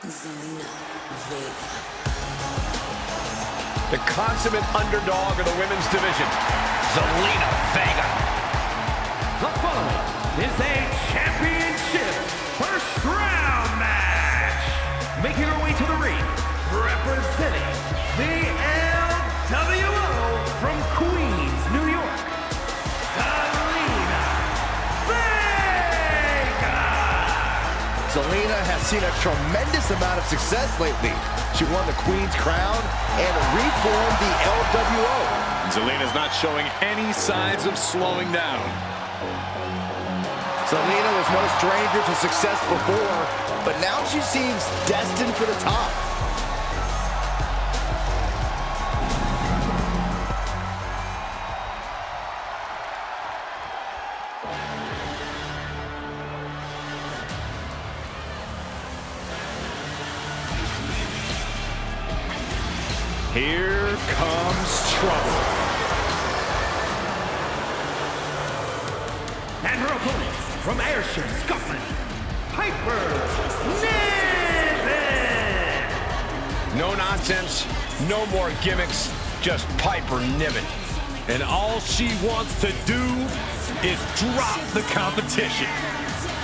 Zelina Vega. The consummate underdog of the women's division, Zelina Vega. The following is a championship first round match. Making her way to the ring, representing the LWO from Queens, New York, Zelina Vega. Zelina has seen a tremendous amount of success lately. She won the Queen's Crown and reformed the LWO. Zelina's not showing any signs of slowing down. Zelina was no stranger to success before, but now she seems destined for the top. Here comes trouble. And her opponent from Ayrshire, Scotland, Piper Niven. No nonsense, no more gimmicks, just Piper Niven. And all she wants to do is drop the competition.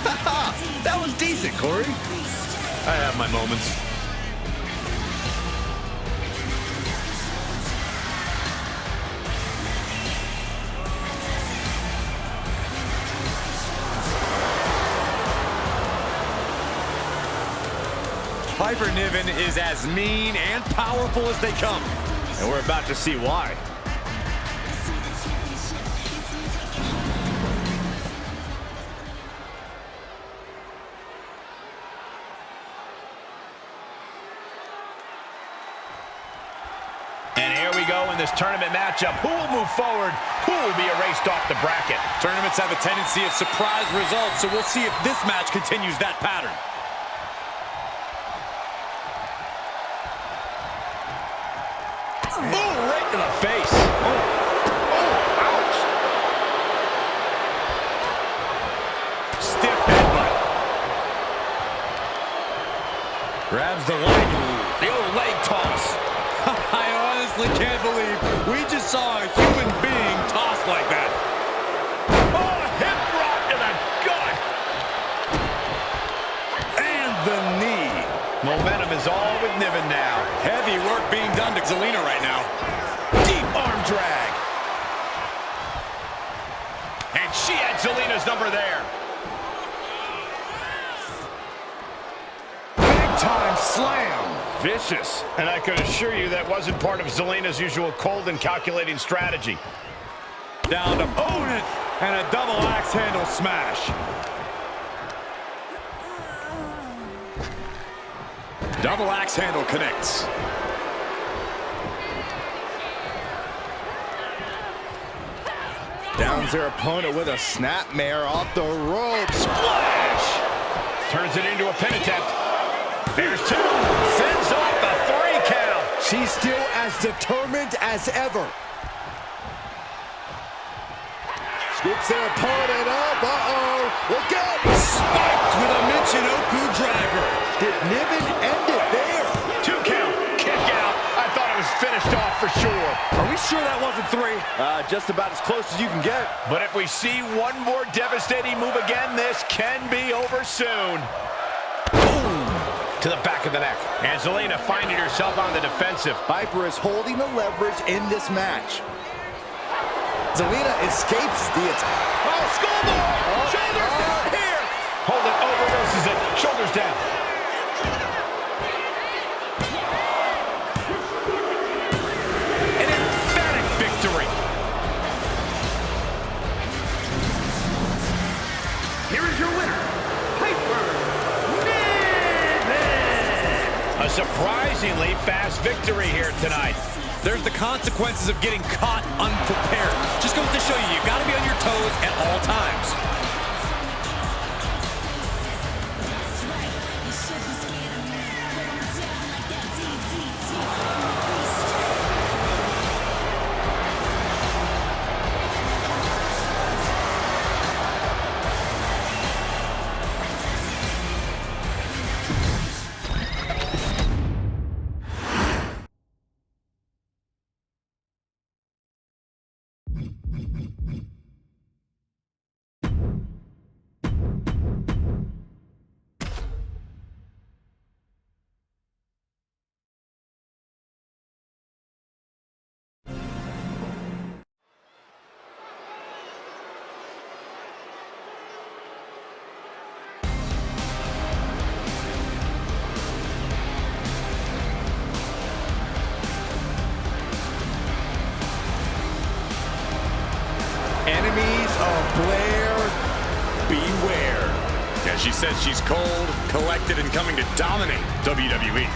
That was decent, Corey. I have my moments. Piper Niven is as mean and powerful as they come, and we're about to see why. And here we go in this tournament matchup. Who will move forward? Who will be erased off the bracket? Tournaments have a tendency of surprise results, so we'll see if this match continues that pattern. Boom, right to the face. Ouch. Stiff headbutt. Grabs the leg. The old leg toss. I honestly can't believe we just saw a human being tossed like that. Oh, hip drop to the gut. And the knee. Momentum is all with Niven now. Heavy work being done to Zelina right now. Deep arm drag. And she had Zelina's number there. Big time slam. Vicious. And I can assure you that wasn't part of Zelina's usual cold and calculating strategy. Down to opponent and a double axe handle smash. Double axe handle connects. Downs their opponent with a snapmare off the rope. Splash! Turns it into a pin attempt. There's two. Sends off the 3 count. She's still as determined as ever. Scoops their opponent up. Uh-oh. Look out. Spiked with a Michinoku driver. Did Niven end it there? 2 count. Kick out. I thought it was finished off for sure. Are we sure that wasn't 3? Just about as close as you can get. But if we see one more devastating move again, this can be over soon. Boom! To the back of the neck. And Zelina finding herself on the defensive. Piper is holding the leverage in this match. Zelina escapes the attack. Oh, schoolboy! Shoulders down here! Hold it, oh, reverses it. Shoulders down. An emphatic victory. Here is your winner, Piper Niven. A surprisingly fast victory here tonight. There's the consequences of getting caught unprepared. Just goes to show you, you gotta be on your toes at all times. says she's cold, collected, and coming to dominate WWE.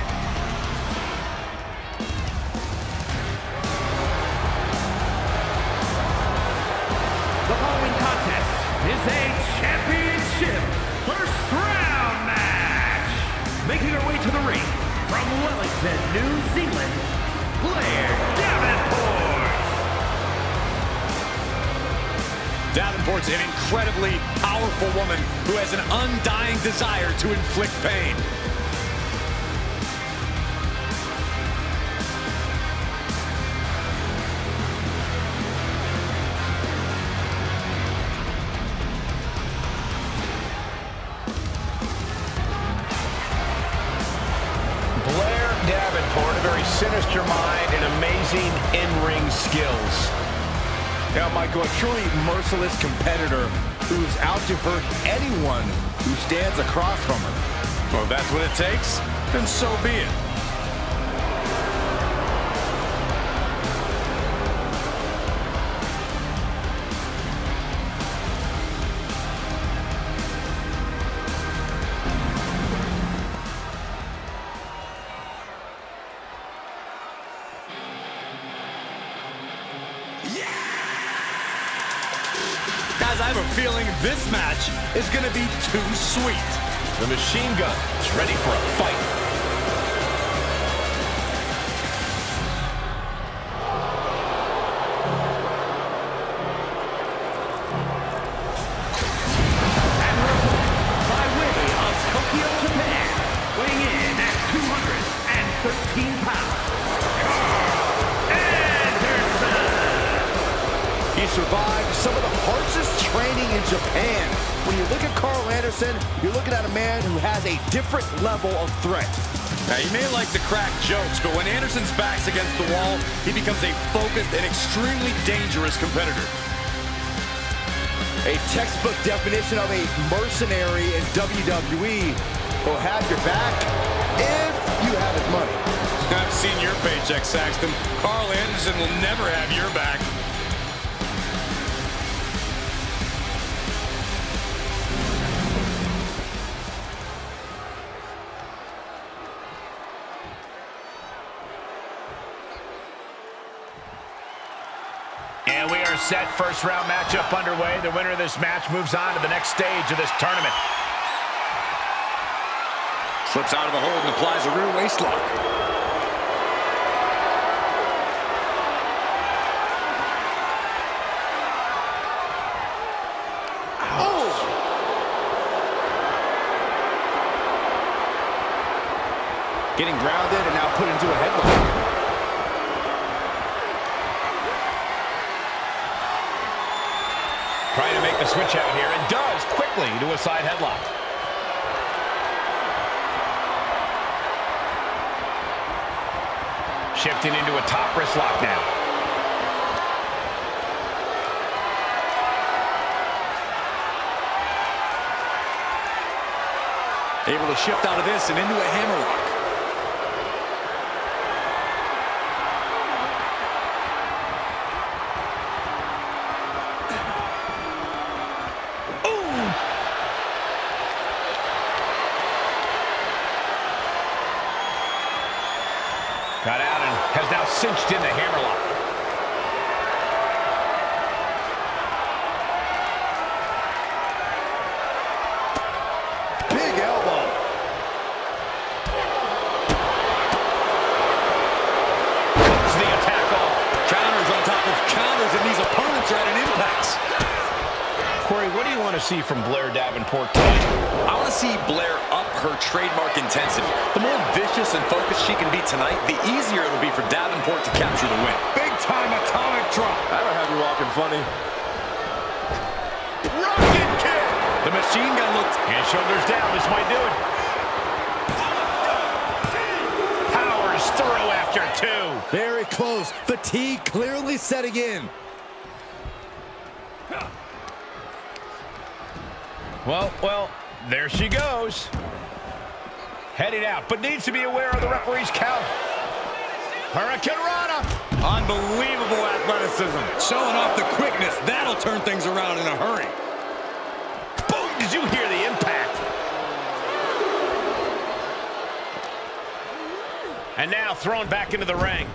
The following contest is a championship first round match. Making her way to the ring from Wellington, New Zealand, Blair Davenport. Davenport's an incredibly powerful woman who has an undying desire to inflict pain. Blair Davenport, a very sinister mind and amazing in-ring skills. Now, Michael, a truly merciless competitor who's out to hurt anyone who stands across from her. Well, if that's what it takes, then so be it. Guys, I have a feeling this match is going to be too sweet. The Machine Gun is ready for a fight. And wrestling by way of Tokyo, Japan, weighing in at 213 pounds, Carl Anderson. He survived some of the harshest training in Japan. When you look at Carl Anderson, you're looking at a man who has a different level of threat. Now, you may like to crack jokes, but when Anderson's back's against the wall, he becomes a focused and extremely dangerous competitor. A textbook definition of a mercenary in WWE will have your back if you have his money. I've seen your paycheck, Saxton. Carl Anderson will never have your back. And we are set. First round matchup underway. The winner of this match moves on to the next stage of this tournament. Slips out of the hold and applies a rear waist lock. Getting grounded and now put into a headlock. Trying to make the switch out here, and does quickly to a side headlock. Shifting into a top wrist lock now. Able to shift out of this and into a hammerlock. Got out and has now cinched in the hammerlock. Big elbow. Cuts the attack off. Counters on top of counters, and these opponents are at an impasse. Corey, what do you want to see from Blair Davenport tonight? I want to see Blair up her trademark intensity. The more vicious and focused she can be tonight, the easier it'll be for Davenport to capture the win. Big-time atomic drop. That'll have you walking funny. Rocket kick. The machine gun looked... And shoulders down. This might do it. Powers through after two. Very close. Fatigue clearly setting in. Well, there she goes. Heading out, but needs to be aware of the referee's count. Hurricane Rana. Unbelievable athleticism. Showing off the quickness. That'll turn things around in a hurry. Boom! Did you hear the impact? And now thrown back into the ring.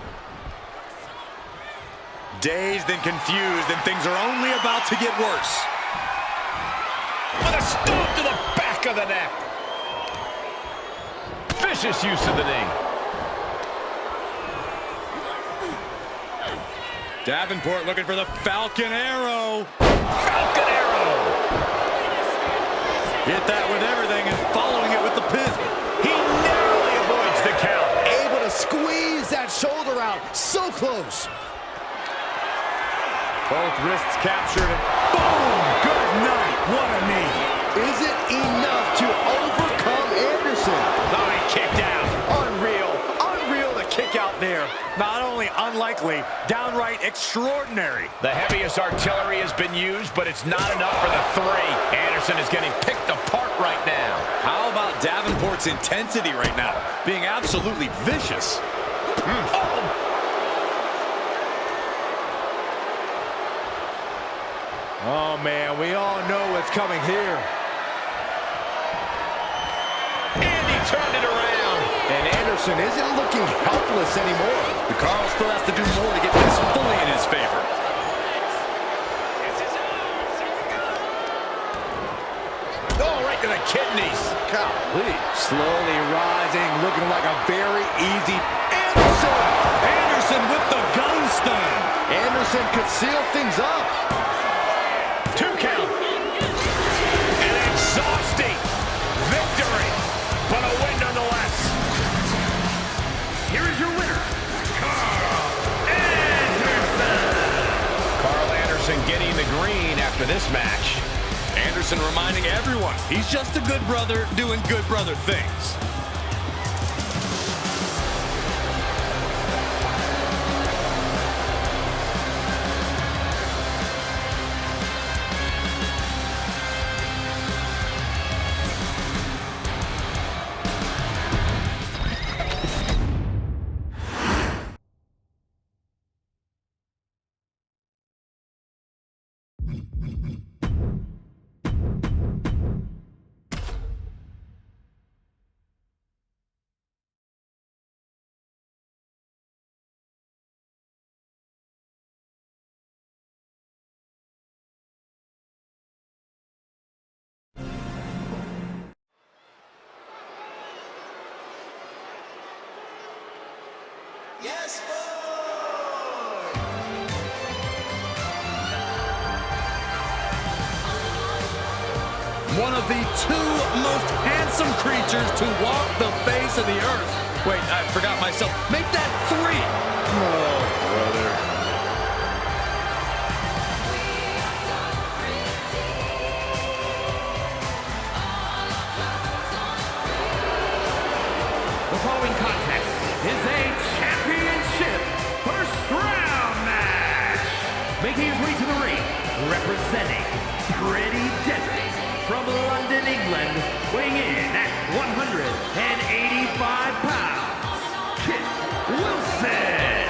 Dazed and confused, and things are only about to get worse. With a stomp to the back of the neck. Vicious use of the knee. Davenport looking for the Falcon Arrow. Falcon Arrow. Hit that with everything and following it with the pin. He narrowly avoids the count. Able to squeeze that shoulder out. So close. Both wrists captured and boom! Good night. What a knee. Is it enough to overcome Anderson? Oh, he kicked out. Unreal. Unreal to kick out there. Not only unlikely, downright extraordinary. The heaviest artillery has been used, but it's not enough for the three. Anderson is getting picked apart right now. How about Davenport's intensity right now? Being absolutely vicious. Oh, man, we all know what's coming here. And he turned it around. And Anderson isn't looking helpless anymore. The Carl still has to do more to get this fully in his favor. Oh, right to the kidneys. Golly. Slowly rising, looking like a very easy Anderson! Anderson with the gun stun. Anderson could seal things up. 2 count. An exhausting victory, but a win nonetheless. Here is your winner, Carl Anderson. Carl Anderson getting the green after this match. Anderson reminding everyone he's just a good brother doing good brother things. Yes, boy! One of the 2 most handsome creatures to walk the face of the earth. Wait, I forgot myself. Make that 3. Oh, brother. The following contest is a championship first round match. Making his way to the ring, representing Pretty Deadly from London, England, weighing in at 185 pounds, Kit Wilson.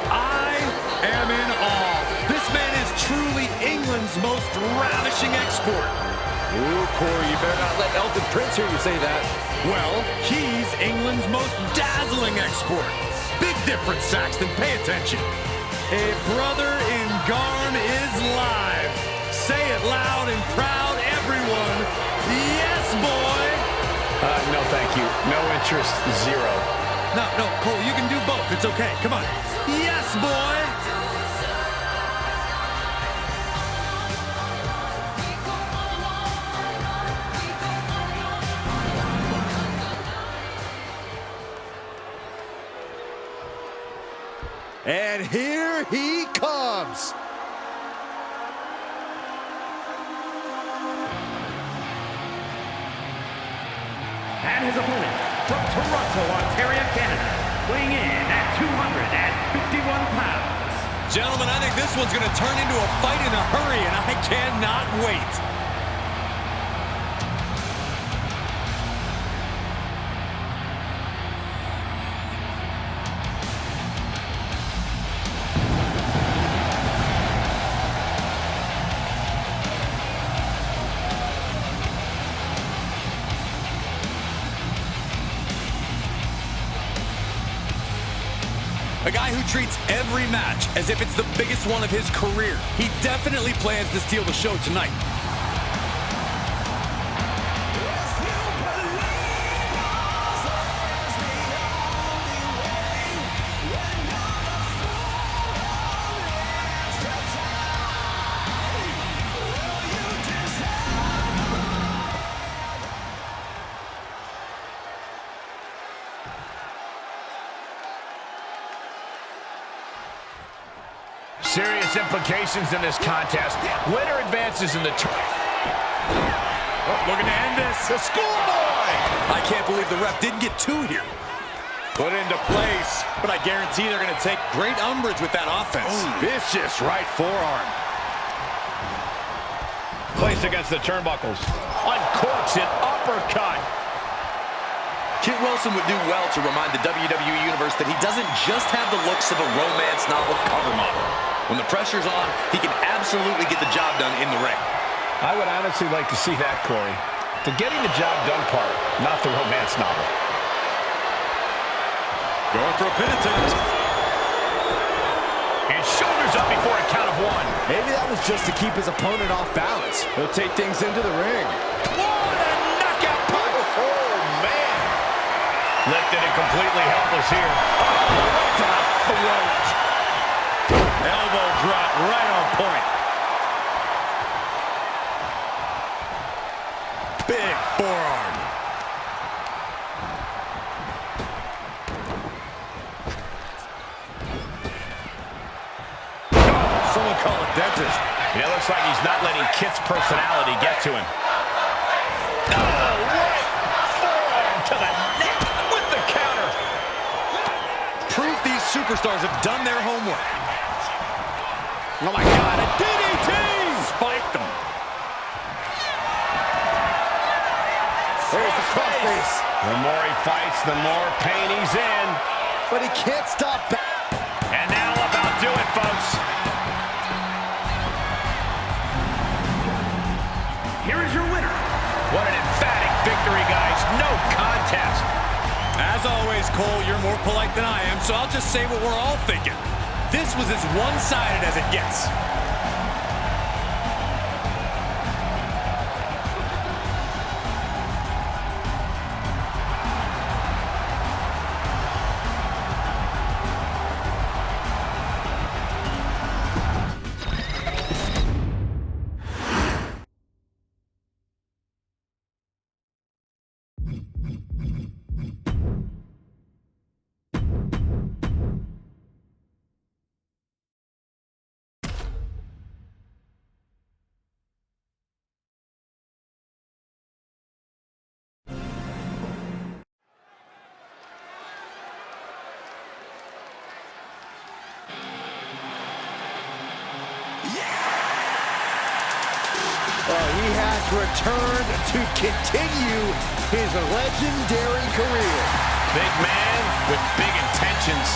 I am in awe. This man is truly England's most ravishing export. Ooh, Corey, you better not let Elton Prince hear you say that. Well, he's England's most dazzling export. Big difference, Saxton. Pay attention. A brother in Garm is live. Say it loud and proud, everyone. Yes, boy. No, thank you. No interest, 0. No, Cole, you can do both. It's okay. Come on. Yes, boy. And here he comes. And his opponent from Toronto, Ontario, Canada, weighing in at 251 pounds. Gentlemen, I think this one's going to turn into a fight in a hurry, and I cannot wait. A guy who treats every match as if it's the biggest one of his career. He definitely plans to steal the show tonight. Serious implications in this contest. Winner advances in the Looking to end this. The schoolboy! I can't believe the ref didn't get two here. Put into place, but I guarantee they're going to take great umbrage with that offense. Vicious right forearm. Placed against the turnbuckles. Uncorks an uppercut. Kit Wilson would do well to remind the WWE Universe that he doesn't just have the looks of a romance novel cover model. When the pressure's on, he can absolutely get the job done in the ring. I would honestly like to see that, Corey. The getting the job done part, not the romance novel. Going for a pin attempt. And shoulders up before a count of one. Maybe that was just to keep his opponent off balance. He'll take things into the ring. What a knockout punch! Oh, man. Lifted and completely helpless here. Oh, right to the throat. Elbow drop right on point. Big forearm. Someone call a dentist. It looks like he's not letting Kit's personality get to him. Oh, right forearm to the neck with the counter. Proof these superstars have done their homework. Oh, my God. A DDT! Spiked them. There's the crossface. The more he fights, the more pain he's in. But he can't stop back. And that'll about do it, folks. Here is your winner. What an emphatic victory, guys. No contest. As always, Cole, you're more polite than I am, so I'll just say what we're all thinking. This was as one-sided as it gets. He has returned to continue his legendary career. Big man with big intentions.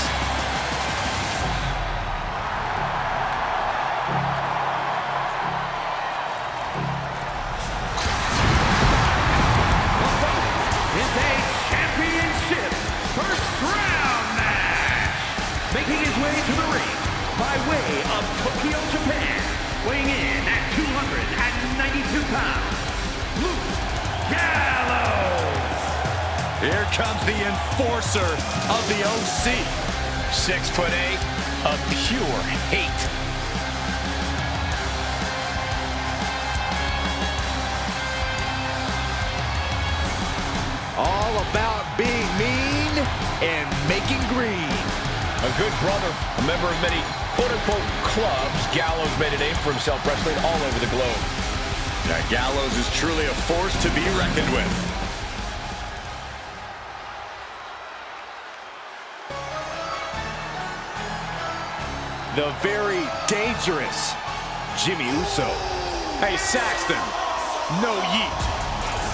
Is a championship first round match. Making his way to the ring by way of Tokyo, Japan. Weighing in at 292 pounds, Luke Gallows. Here comes the enforcer of the OC. 6'8", of pure hate. All about being mean and making green. A good brother, a member of many quote-unquote clubs, Gallows made a name for himself wrestling all over the globe. Now, Gallows is truly a force to be reckoned with. The very dangerous Jimmy Uso. Hey, Saxton, no yeet.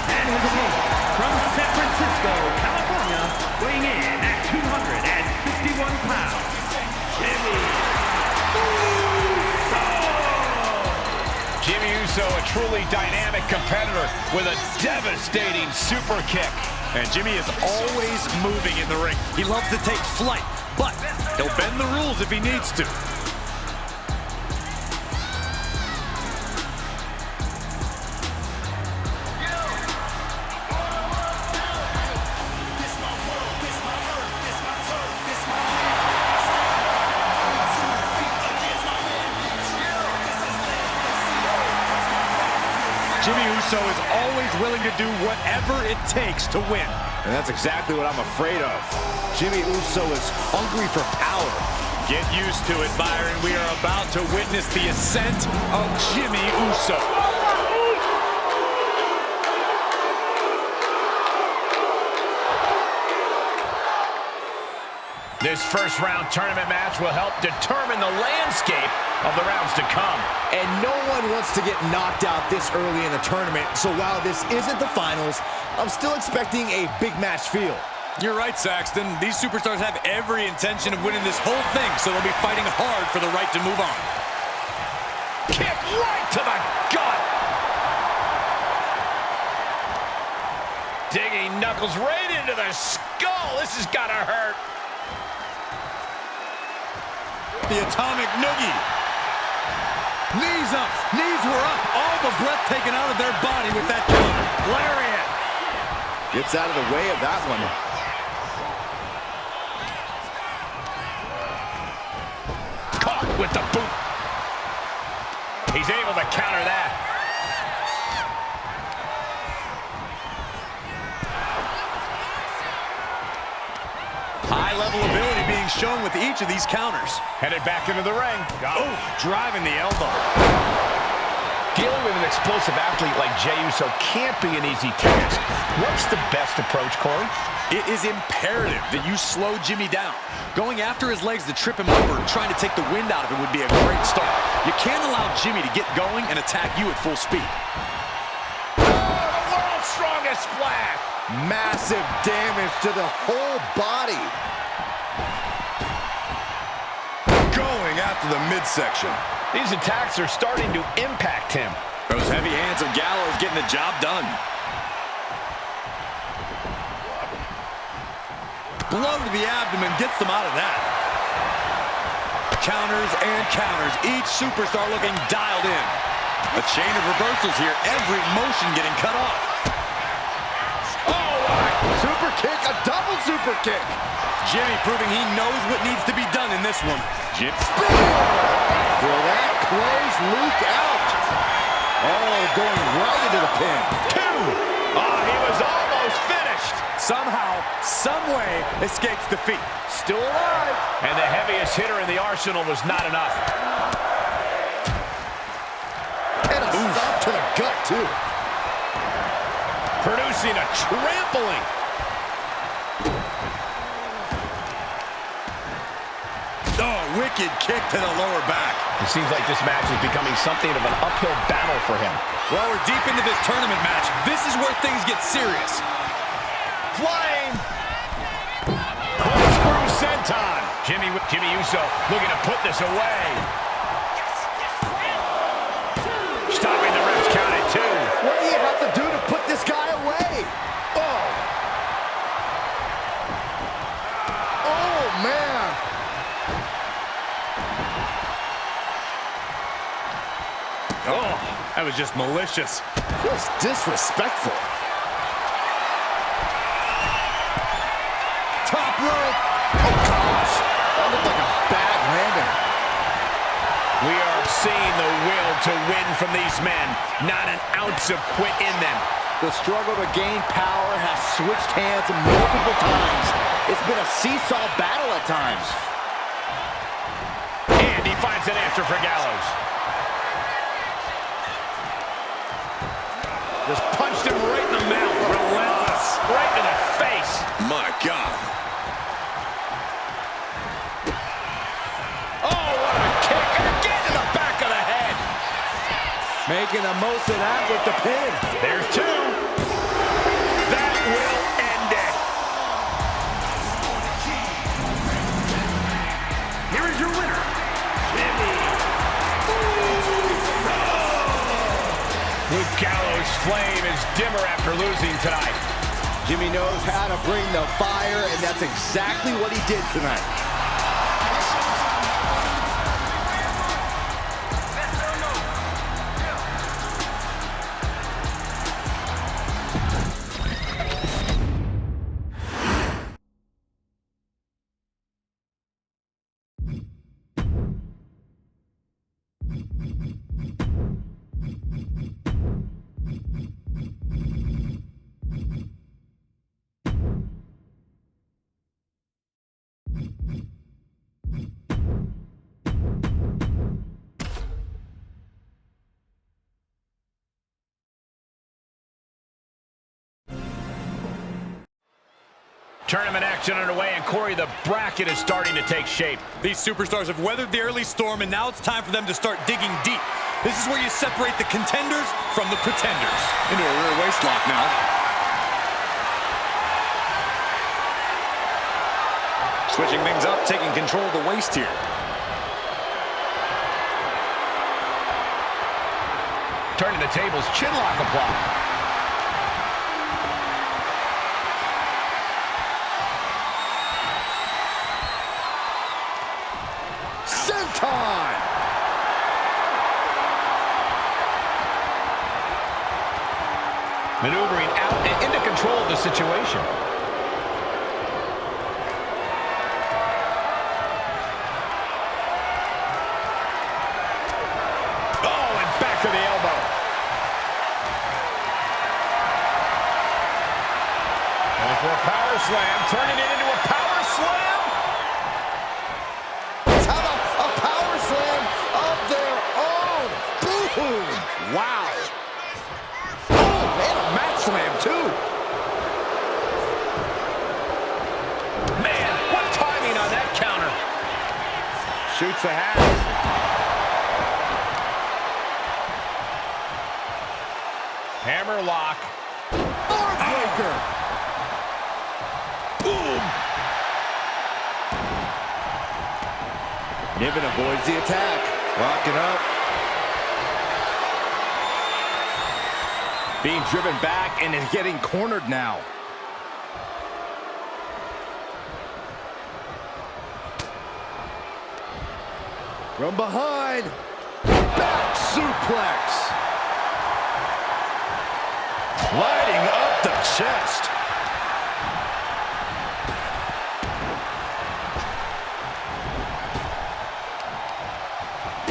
And his opponent from San Francisco, California, weighing in at 251 pounds, Jimmy Uso, a truly dynamic competitor with a devastating super kick. And Jimmy is always moving in the ring. He loves to take flight, but He'll bend the rules if he needs to. Jimmy Uso is always willing to do whatever it takes to win. And that's exactly what I'm afraid of. Jimmy Uso is hungry for power. Get used to it, Byron. We are about to witness the ascent of Jimmy Uso. This first round tournament match will help determine the landscape of the rounds to come. And no one wants to get knocked out this early in the tournament, so while this isn't the finals, I'm still expecting a big match feel. You're right, Saxton. These superstars have every intention of winning this whole thing, so they'll be fighting hard for the right to move on. Kick right to the gut. Digging knuckles right into the skull. This has got to hurt. The atomic noogie. Knees up, knees were up. All the breath taken out of their body with that counter. Lariat. Gets out of the way of that one. Caught with the boot. He's able to counter that. High-level ability being shown with each of these counters. Headed back into the ring. Oh, driving the elbow. Dealing with an explosive athlete like Jey Uso can't be an easy task. What's the best approach, Corey? It is imperative that you slow Jimmy down. Going after his legs to trip him up or trying to take the wind out of him would be a great start. You can't allow Jimmy to get going and attack you at full speed. Oh, the world's strongest splash. Massive damage to the whole body. Going after the midsection. These attacks are starting to impact him. Those heavy hands of Gallows getting the job done. Blow to the abdomen gets them out of that. Counters and counters. Each superstar looking dialed in. A chain of reversals here. Every motion getting cut off. Super kick, a double super kick. Jimmy proving he knows what needs to be done in this one. Jim. Will that close Luke out? Oh, going right into the pin. Two. Oh, he was almost finished. Somehow, someway, escapes defeat. Still alive. And the heaviest hitter in the arsenal was not enough. And a stop to the gut, too. Producing a trampling. Oh, wicked kick to the lower back. It seems like this match is becoming something of an uphill battle for him. Well, we're deep into this tournament match. This is where things get serious. Flying. Corkscrew senton. Jimmy Uso looking to put this away. Stopping the ref's count at 2. What do you have to do to put this guy away? Oh. Oh, man. Oh, that was just malicious. Just disrespectful. Top rope. Oh, gosh. That looked like a bad landing. We are seeing the will to win from these men. Not an ounce of quit in them. The struggle to gain power has switched hands multiple times. It's been a seesaw battle at times. And he finds an answer for Gallows. Just punched him right in the mouth. Relentless. Right in the face. My God. Oh, what a kick. Again to the back of the head. Making the most of that with the pin. There's 2. That will end it. Here is your winner, Jimmy Uso. Luke Gallows' flame is dimmer after losing tonight. Jimmy knows how to bring the fire, and that's exactly what he did tonight. Tournament action underway, and Corey, the bracket is starting to take shape. These superstars have weathered the early storm, and now it's time for them to start digging deep. This is where you separate the contenders from the pretenders. Into a rear waist lock now. Switching things up, taking control of the waist here. Turning the tables, chin lock applied. Time. Maneuvering out and into control of the situation. Oh, and back to the elbow. And for a power slam, turning it into a power slam. Wow. Oh, and a mat slam, too. Man, what timing on that counter. Shoots the half. Hammer lock. Heartbreaker. Boom. Niven avoids the attack. Locking up. Being driven back and is getting cornered now. From behind. Back suplex. Lighting up the chest.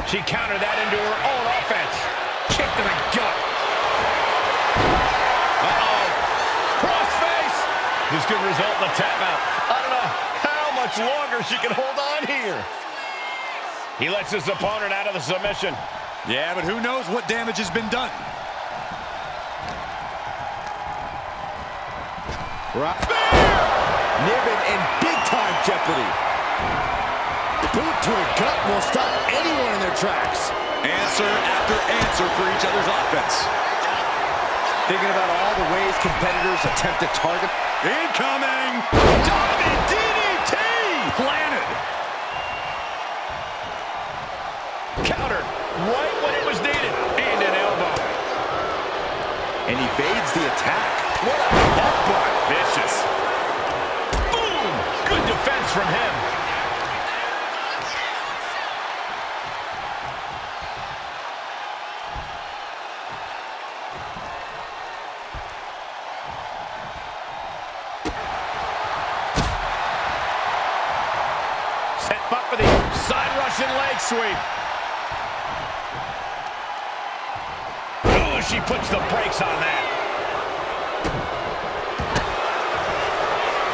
She countered that into her own offense. Kick to the gut. This could result in a tap out. I don't know how much longer she can hold on here. He lets his opponent out of the submission. Yeah, but who knows what damage has been done. Niven in big-time jeopardy. Boot to the gut will stop anyone in their tracks. Answer after answer for each other's offense. Thinking about all the ways competitors attempt to target. Incoming! Diving DDT! Planted! Countered right when it was needed. And an elbow. And evades the attack. What a headbutt. Vicious. Boom! Good defense from him. Up for the side Russian leg sweep. Ooh, she puts the brakes on that.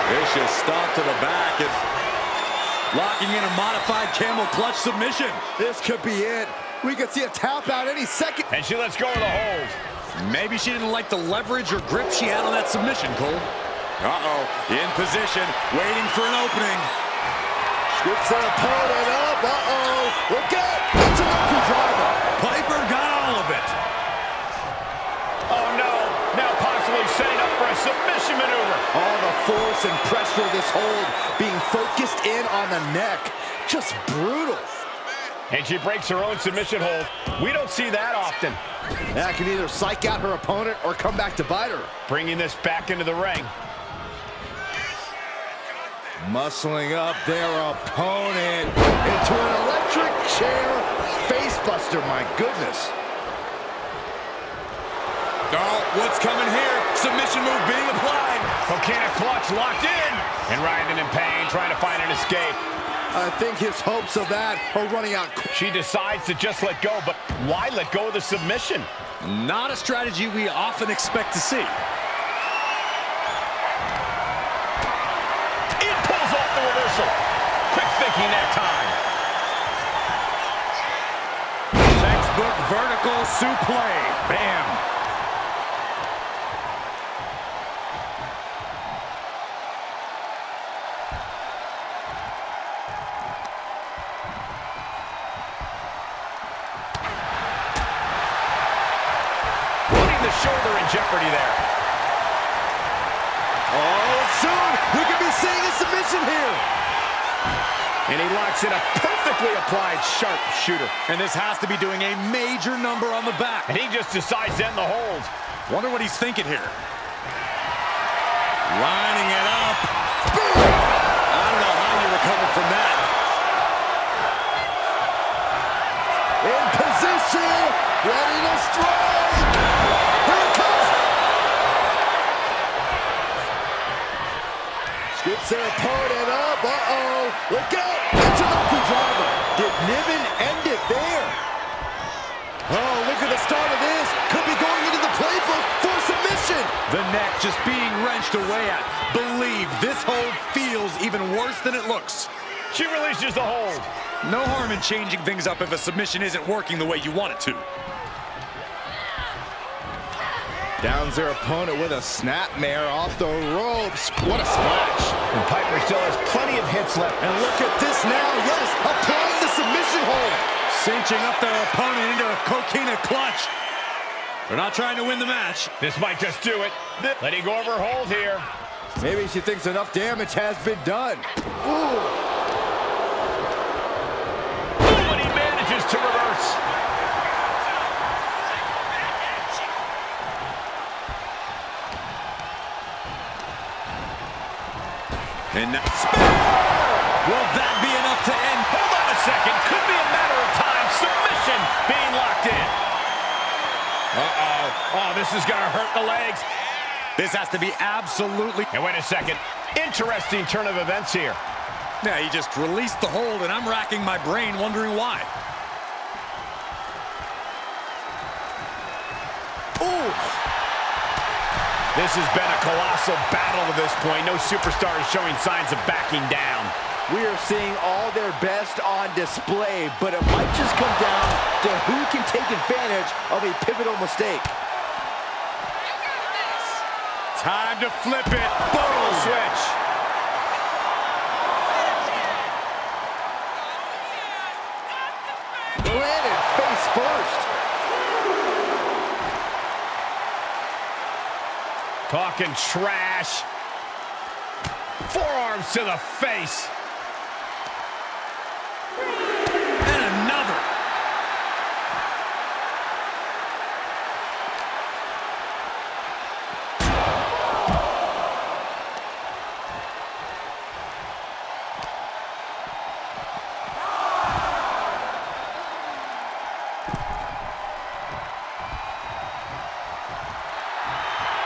Vicious stomp to the back and locking in a modified camel clutch submission. This could be it. We could see a tap out any second. And she lets go of the hold. Maybe she didn't like the leverage or grip she had on that submission, Cole. Uh-oh, in position, waiting for an opening. Scoops her opponent up. Uh-oh. Look out. It's an upper driver. Piper got all of it. Oh, no. Now possibly setting up for a submission maneuver. All the force and pressure of this hold being focused in on the neck. Just brutal. And she breaks her own submission hold. We don't see that often. That can either psych out her opponent or come back to bite her. Bringing this back into the ring. Muscling up their opponent into an electric chair facebuster, my goodness. Oh, what's coming here? Submission move being applied. Coquina clutch locked in. And Ryan in pain, trying to find an escape. I think his hopes of that are running out. She decides to just let go, but why let go of the submission? Not a strategy we often expect to see. that time. Textbook vertical suplex. Bam. Putting the shoulder in jeopardy there. Oh, soon we could be seeing a submission here. And he locks in a perfectly applied sharp shooter. And this has to be doing a major number on the back. And he just decides to end the hold. Wonder what he's thinking here. Lining it up. I don't know how you recover from that. In position, ready to strike. Here it comes. Skips their opponent up. Uh-oh. Look out. Into the driver. Did Niven end it there? Oh, look at the start of this. Could be going into the playbook for submission. The neck just being wrenched away at. Believe this hold feels even worse than it looks. She releases the hold. No harm in changing things up if a submission isn't working the way you want it to. Downs their opponent with a snapmare off the ropes. What a splash. And Piper still has plenty of hits left. And look at this now. Yes, applying the submission hold. Cinching up their opponent into a coquina clutch. They're not trying to win the match. This might just do it. Letting go of her hold here. Maybe she thinks enough damage has been done. Ooh. But he manages to reverse. And now, will that be enough to end? Hold on a second. Could be a matter of time. Submission being locked in. Uh-oh. Oh, this is going to hurt the legs. This has to be absolutely... And wait a second. Interesting turn of events here. Yeah, he just released the hold, and I'm racking my brain wondering why. Ooh. This has been a colossal battle to this point. No superstar is showing signs of backing down. We are seeing all their best on display, but it might just come down to who can take advantage of a pivotal mistake. Time to flip it. Boom! Switch. Landed face first. Talking trash. Forearms to the face. And another.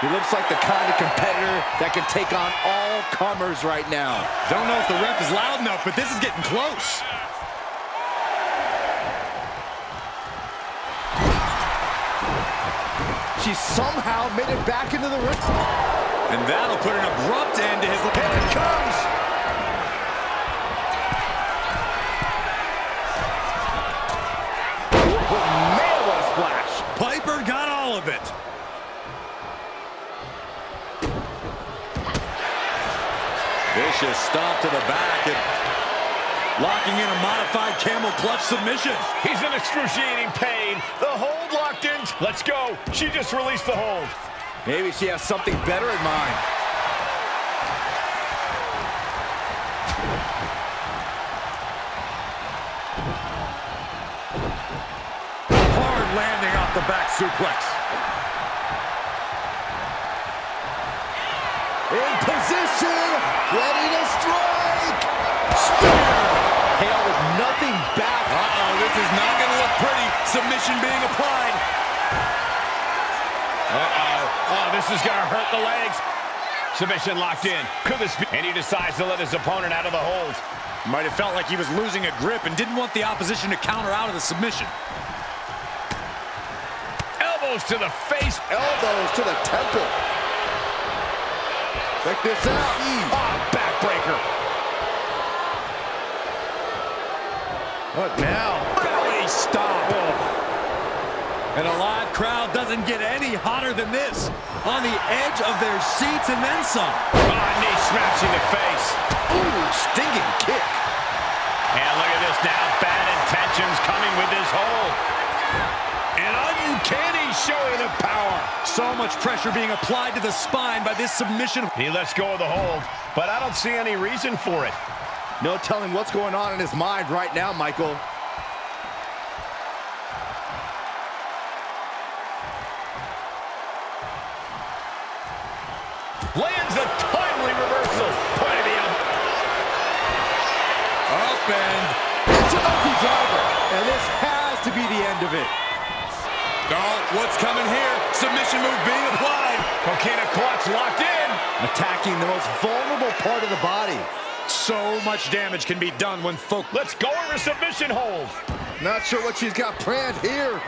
He looks like the kind of competitor that can take on all comers right now. Don't know if the ref is loud enough, but this is getting close. She somehow made it back into the ring. And that'll put an abrupt end to his... Here it comes. Man, what a splash. Piper got all of it. Vicious stomp to the back and locking in a modified camel clutch submission. He's in excruciating pain. The hold locked in. Let's go. She just released the hold. Maybe she has something better in mind. Hard landing off the back suplex. In position, ready to strike. Spear. Hale with nothing back. Uh-oh, this is not going to look pretty. Submission being applied. Uh-oh. Oh, this is going to hurt the legs. Submission locked in. Could this be? And he decides to let his opponent out of the hold. Might have felt like he was losing a grip and didn't want the opposition to counter out of the submission. Elbows to the face. Elbows to the temple. Check this out. Oh, backbreaker. What now? Belly stop. And a live crowd doesn't get any hotter than this. On the edge of their seats and then some. Knee smash in the face. Ooh, stinging kick. And look at this now. Bad intentions coming with this hold. An uncanny showing of power. So much pressure being applied to the spine by this submission. He lets go of the hold, but I don't see any reason for it. No telling what's going on in his mind right now, Michael. Lands a timely reversal. Point of the elbow. Up and It's an Oku driver, and this has to be the end of it. oh, what's coming here? Submission move being applied. Coquina clutch locked in. Attacking the most vulnerable part of the body. So much damage can be done when folk. Let's go over submission hold. Not sure what she's got planned here.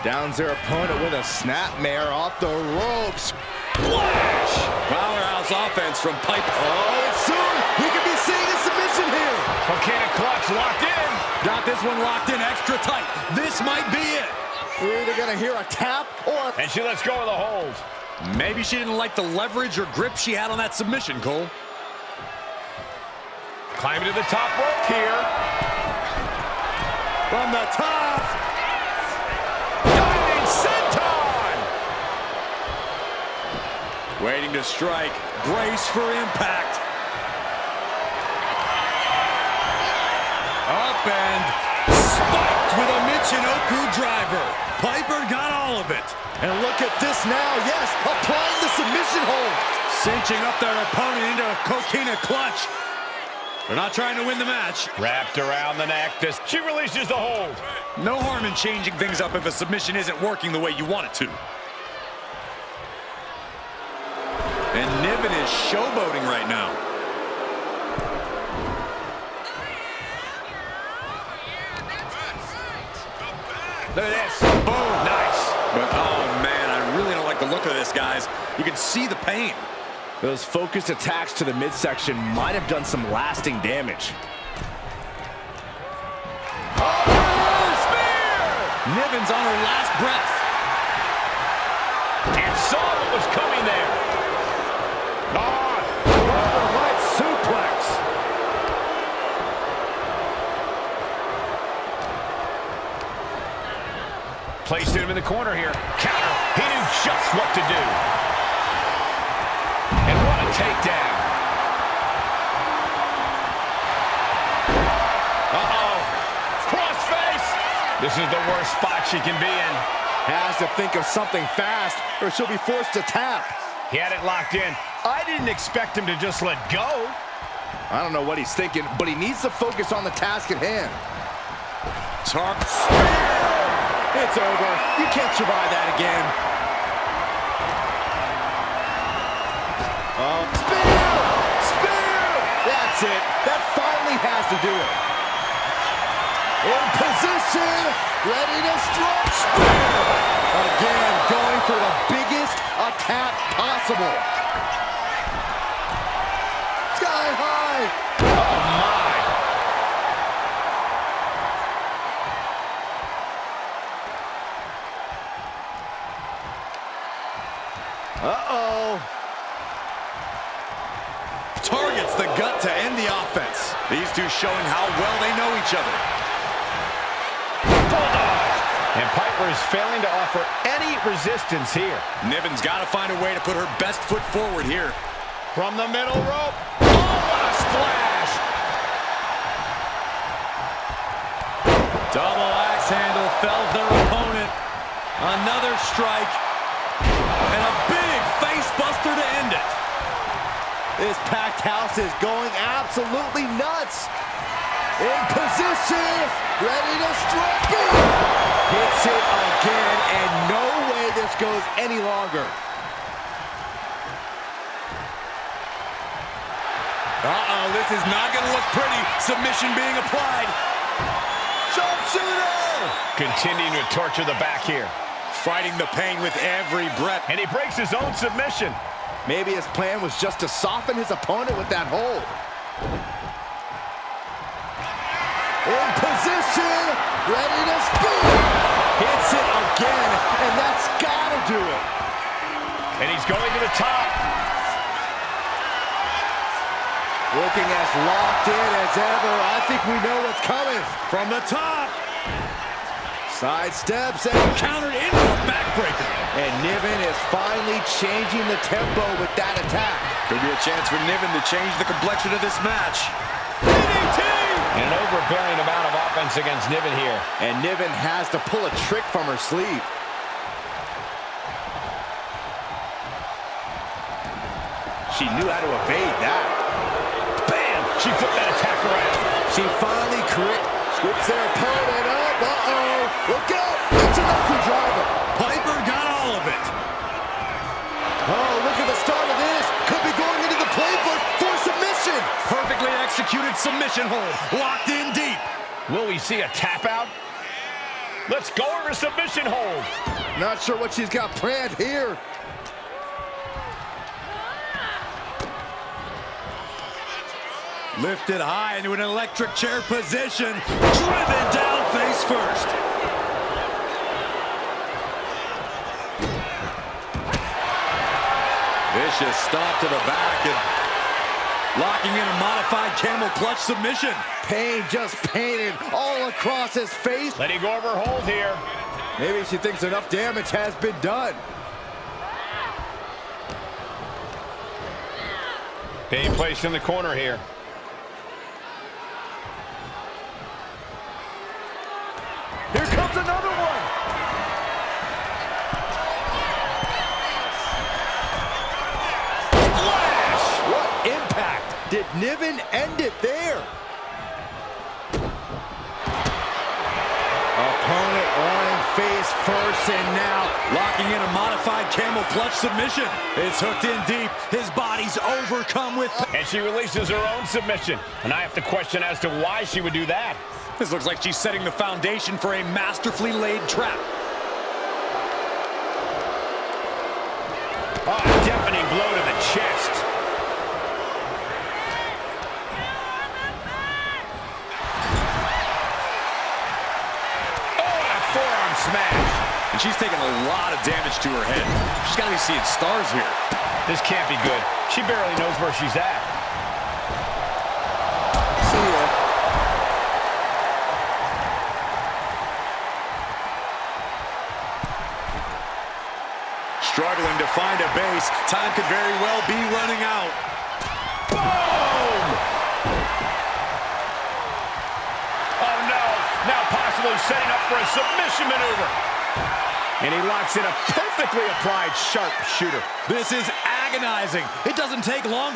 Downs their opponent with a snapmare off the ropes. Flash. Powerhouse offense from Piper. Oh, and soon we could be seeing a submission here. Coquina clutch locked in. Got this one locked in extra tight. This might be it. We're either going to hear a tap or a... And she lets go of the hold. Maybe she didn't like the leverage or grip she had on that submission, Cole. Climbing to the top rope here. From the top. Diving senton. Waiting to strike. Brace for impact. Up and spiked with a Michinoku driver. Piper got all of it. And look at this now. Yes, applying the submission hold. Cinching up their opponent into a coquina clutch. They're not trying to win the match. Wrapped around the neck. She releases the hold. No harm in changing things up if a submission isn't working the way you want it to. And Niven is showboating right now. Look at this. Boom. Nice. But, oh, man, I really don't like the look of this, guys. You can see the pain. Those focused attacks to the midsection might have done some lasting damage. Oh, spear! Niven's on her last breath. And saw what was coming there. Right suplex. Placed him in the corner here. Counter. He knew just what to do. And what a takedown. Uh-oh. Crossface. This is the worst spot she can be in. Has to think of something fast, or she'll be forced to tap. He had it locked in. I didn't expect him to just let go. I don't know what he's thinking, but he needs to focus on the task at hand. Tarp. It's over. You can't survive that again. Oh, spear! Spear! That's it. That finally has to do it. In position, ready to strike. Spear! Again, going for the biggest attack possible. Sky high. Oh, my. Uh-oh. Targets the gut to end the offense. These two showing how well they know each other. And Piper is failing to offer any resistance here. Niven's got to find a way to put her best foot forward here. From the middle rope. Oh, what a splash. Double axe handle fells their opponent. Another strike. And a big face buster to end it. This packed house is going absolutely nuts. In position, ready to strike. Hits it again, and no way this goes any longer. Uh-oh, this is not going to look pretty. Submission being applied. Sharpshooter! Continuing to torture the back here. Fighting the pain with every breath. And he breaks his own submission. Maybe his plan was just to soften his opponent with that hold. In position, ready to speak. Hits it again, and that's gotta do it. And he's going to the top. Looking as locked in as ever. I think we know what's coming. From the top. Side steps and Countered into a backbreaker. And Niven is finally changing the tempo with that attack. Could be a chance for Niven to change the complexion of this match. DDT! And an overbearing amount of offense against Niven here. And Niven has to pull a trick from her sleeve. She knew how to evade that. Bam! She flipped that attack around. She finally scoops their opponent up. Uh-oh. Look out. It's an Oku driver. Piper got all of it. Oh, look at the start of this. Could be going into the playbook for submission. Perfectly executed submission hold. Locked in deep. Will we see a tap out? Let's go over submission hold. Not sure what she's got planned here. Lifted high into an electric chair position. Driven down face first. Vicious stomp to the back and locking in a modified camel clutch submission. Pain just painted all across his face. Letting go of her hold here. Maybe she thinks enough damage has been done. Being placed in the corner here. Here comes another one. Splash! What impact? Did Niven end it there? Opponent lying face first and now locking in a modified camel clutch submission. It's hooked in deep. His body's overcome with pain. And she releases her own submission. And I have to question as to why she would do that. This looks like she's setting the foundation for a masterfully laid trap. Oh, a deafening blow to the chest. Oh, and a forearm smash. And she's taking a lot of damage to her head. She's got to be seeing stars here. This can't be good. She barely knows where she's at. See ya. Struggling to find a base. Time could very well be running out. Boom! Oh, no. Now possibly setting up for a submission maneuver. And he locks in a perfectly applied sharpshooter. This is agonizing. It doesn't take long.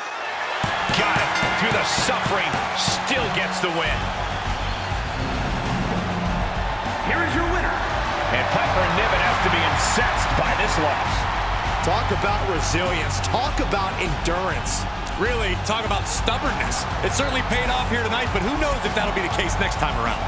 Got it. Through the suffering, still gets the win. Here is your winner. And Piper Niven has to be incensed by this loss. Talk about resilience. Talk about endurance. Really, talk about stubbornness. It certainly paid off here tonight, but who knows if that'll be the case next time around.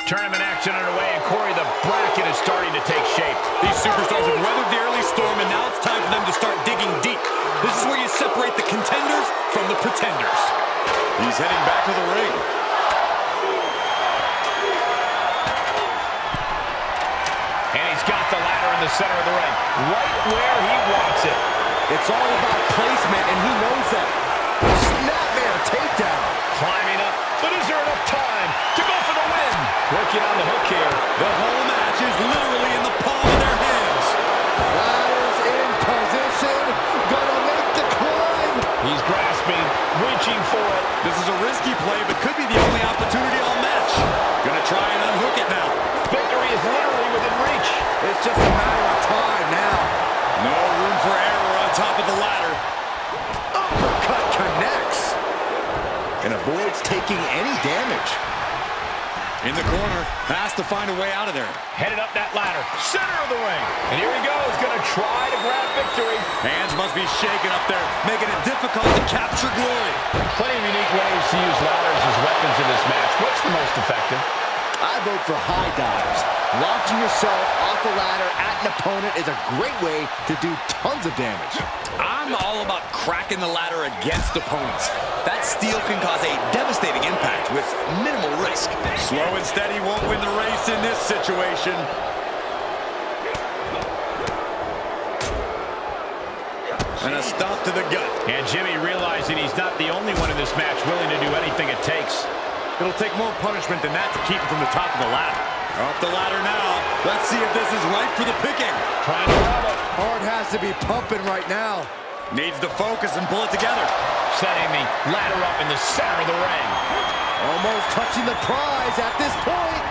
Tournament action underway, and Corey, the bracket is starting to take shape. These superstars have weathered the early storm, and now it's time for them to start digging deep. This is where you separate the contenders from the pretenders. He's heading back to the ring. And he's got the ladder in the center of the ring, right where he wants it. It's all about placement, and he knows that. Snapmare takedown. Climbing up, but is there enough time to go for the win? Working on the hook here. The whole match is literally in the palm of their hands. Ladders in position. Gonna make the climb. He's grasping, reaching for it. This is a risky play, but could be the only opportunity all match. Gonna try and unhook it now. Victory is literally within reach. It's just a matter of time now. No room for error on top of the ladder. Uppercut connects. and avoids taking any damage. In the corner, has to find a way out of there. Headed up that ladder, center of the ring. And here he goes, gonna try to grab victory. Hands must be shaking up there, making it difficult to capture glory. Plenty of unique ways to use ladders as weapons in this match. What's the most effective? I vote for high dives. Launching yourself off the ladder at an opponent is a great way to do tons of damage. I'm all about cracking the ladder against opponents. That steel can cause a devastating impact with minimal risk. Slow and steady won't win the race in this situation. And a stop to the gut. And Jimmy realizing he's not the only one in this match willing to do anything it takes. It'll take more punishment than that to keep him from the top of the ladder. Up the ladder now. Let's see if this is ripe for the picking. Trying to grab it. Heart has to be pumping right now. Needs to focus and pull it together. Setting the ladder up in the center of the ring. Almost touching the prize at this point.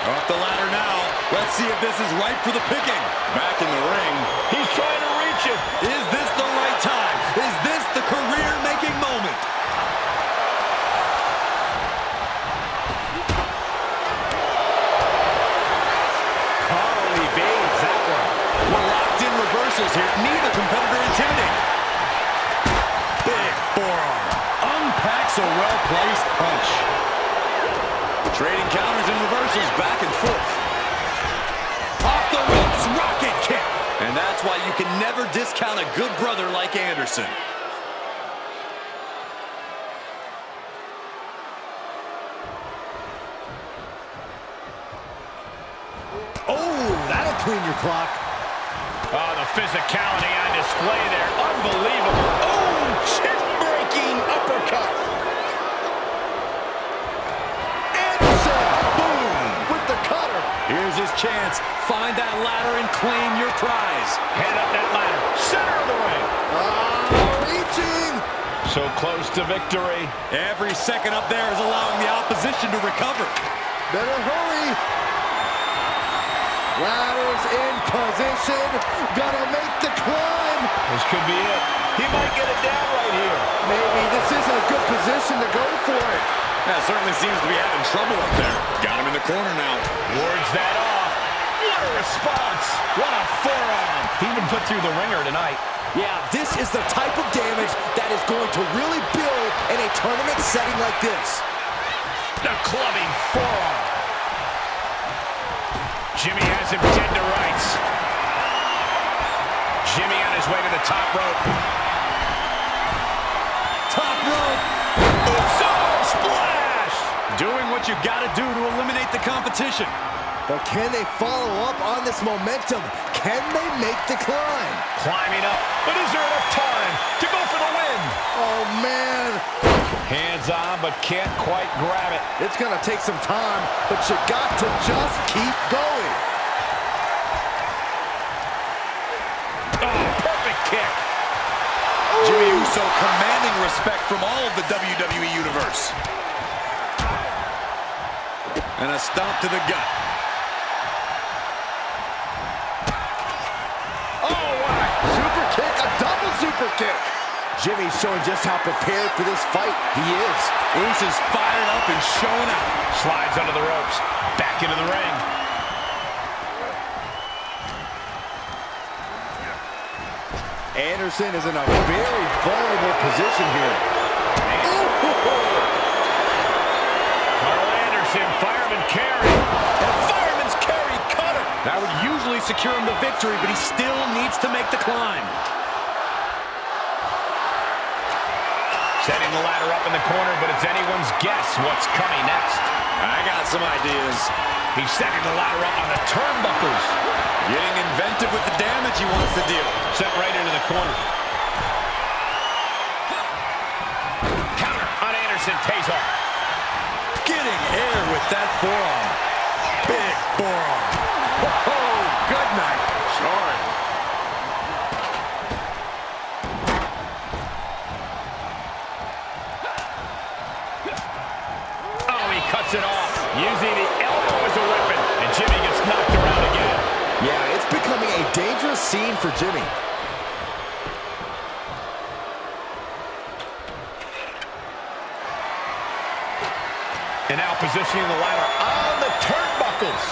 Up the ladder now. Let's see if this is ripe for the picking. Back in the ring. He's trying to reach it. Is this the right time? Is this the career-making moment? Carly evades that one. We're locked in reversals here. Neither competitor intimidated. Big forearm. Unpacks a well-placed punch. Trading counters and reversals back and forth. Off the ropes, rocket kick. And that's why you can never discount a good brother like Anderson. Oh, that'll clean your clock. Oh, the physicality on display there. Unbelievable. Oh, chin-breaking uppercut. Anderson, boom, with the cutter. Here's his chance. Find that ladder and claim your prize. Head up that ladder. Center of the ring. Reaching. So close to victory. Every second up there is allowing the opposition to recover. Better hurry. Ladder's in position. Gonna make the climb. This could be it. He might get it down right here. Maybe this isn't a good position to go for it. That certainly seems to be having trouble up there. Got him in the corner now. Wards that off. What a response. What a forearm. He even put through the ringer tonight. Yeah, this is the type of damage that is going to really build in a tournament setting like this. The clubbing forearm. Jimmy has him dead to rights. Jimmy on his way to the top rope. Top rope. Oops, oh, splash. Doing what you got to do to eliminate the competition. But can they follow up on this momentum? Can they make the climb? Climbing up, but is there enough time to go for the win? Oh, man. Hands on, but can't quite grab it. It's going to take some time, but you got to just keep going. Oh, perfect kick. Jimmy Uso commanding respect from all of the WWE Universe. And a stomp to the gut. Oh, what a super kick, a double super kick. Jimmy's showing just how prepared for this fight he is. Uso's fired up and showing out. Slides under the ropes, back into the ring. Anderson is in a very vulnerable position here. Carl Anderson, fireman carry. And a fireman's carry cutter. That would usually secure him the victory, but he still needs to make the climb. Setting the ladder up in the corner, but it's anyone's guess what's coming next. I got some ideas. He's setting the ladder up on the turnbuckles. Getting inventive with the damage he wants to deal. Set right into the corner. Counter on Anderson, pays off. Getting air with that forearm. Big forearm. Oh, good night. Sorry. Oh, he cuts it off, using the elbow as a weapon, and Jimmy gets knocked around again. Yeah, it's becoming a dangerous scene for Jimmy. And now positioning the ladder on the turnbuckles.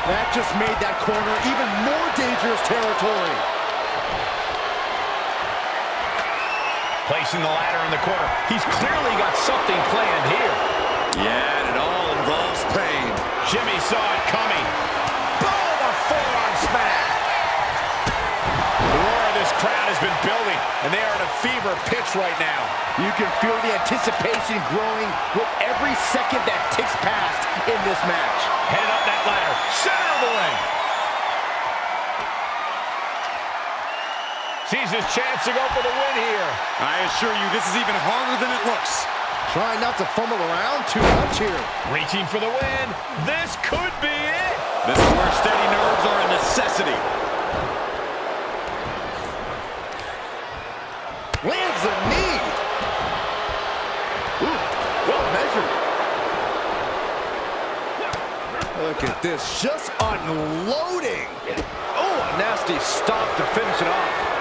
That just made that corner even more dangerous territory. Placing the ladder in the corner. He's clearly got something planned here. Yeah, and it all involves pain. Jimmy saw it coming. Boom! A forearm smash. The roar of this crowd has been building, and they are in a fever pitch right now. You can feel the anticipation growing with every second that ticks past in this match. Headed up that ladder. Center of the ring. Sees his chance to go for the win here. I assure you, this is even harder than it looks. Trying not to fumble around too much here. Reaching for the win. This could be it. This is where steady nerves are a necessity. Lands a knee. Ooh, well measured. Look at this, just unloading. Oh, a nasty stop to finish it off.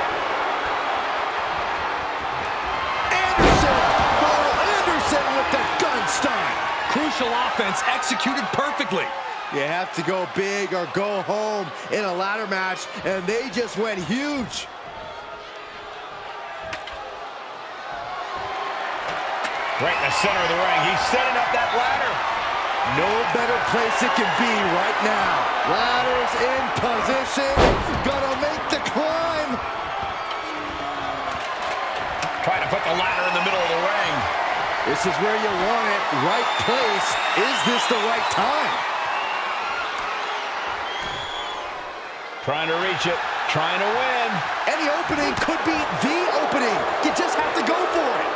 Anderson with the gun stun. Crucial offense executed perfectly. You have to go big or go home in a ladder match, and they just went huge. Right in the center of the ring. He's setting up that ladder. No better place it can be right now. Ladder's in position. Gonna make the climb. Trying to put the ladder in the middle of the ring. This is where you want it. Right place. Is this the right time? Trying to reach it. Trying to win. Any opening could be the opening. You just have to go for it.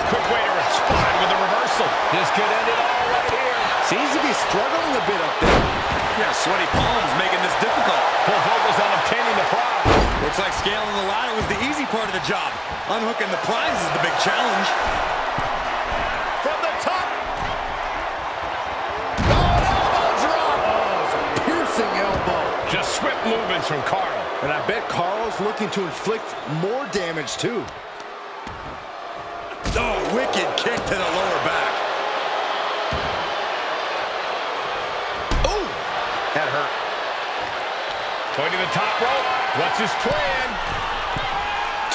Quick way to respond with a reversal. This could end it all right here. Seems to be struggling a bit up there. Yeah, sweaty palms making this difficult. Full focus on obtaining the prize. Looks like scaling the ladder was the easy part of the job. Unhooking the prize is the big challenge. From the top. Oh, an elbow drop. Oh, it's a piercing elbow. Just swift movements from Carl. And I bet Carl's looking to inflict more damage, too. Oh, wicked kick to the lower back. Ooh, that hurt. Going to the top rope. What's his plan?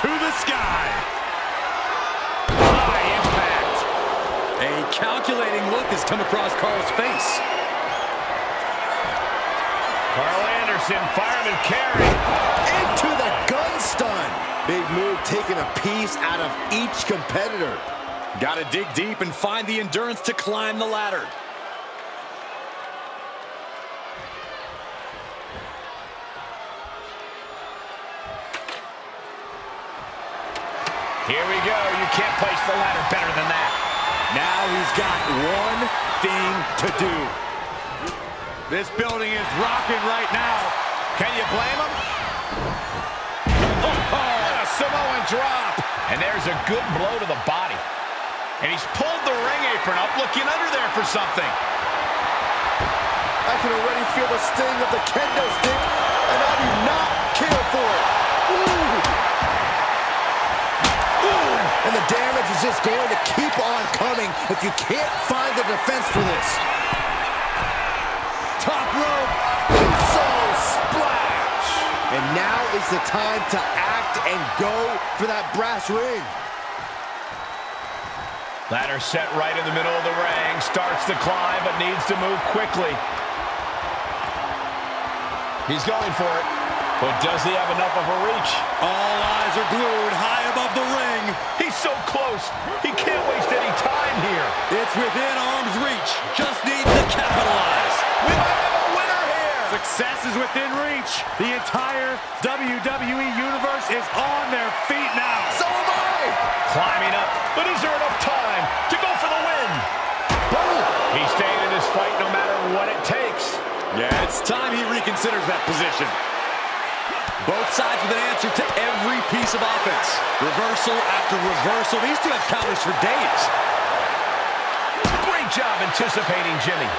To the sky. High impact. A calculating look has come across Carl's face. Carl Anderson, fireman carry. Into the gun stun. Big move, taking a piece out of each competitor. Got to dig deep and find the endurance to climb the ladder. Here we go. You can't place the ladder better than that. Now he's got one thing to do. This building is rocking right now. Can you blame him? Oh, a Samoan drop. And there's a good blow to the body. And he's pulled the ring apron up, looking under there for something. I can already feel the sting of the kendo stick, and I do not care for it. Ooh. Ooh. And the damage is just going to keep on coming if you can't find the defense for this. Top rope, so splash. And now is the time to act and go for that brass ring. Ladder set right in the middle of the ring. Starts to climb, but needs to move quickly. He's going for it. But does he have enough of a reach? All eyes are glued high above the ring. He's so close. He can't waste any time here. It's within arm's reach. Just needs to capitalize. We might have a winner here. Success is within reach. The entire WWE Universe is on their feet now. So am I. Climbing up, but is there enough time to go for the win? Boom. He's staying in this fight no matter what it takes. Yeah, it's time he reconsiders that position. Both sides with an answer to every piece of offense. Reversal after reversal. These two have counters for days. Great job anticipating Jimmy.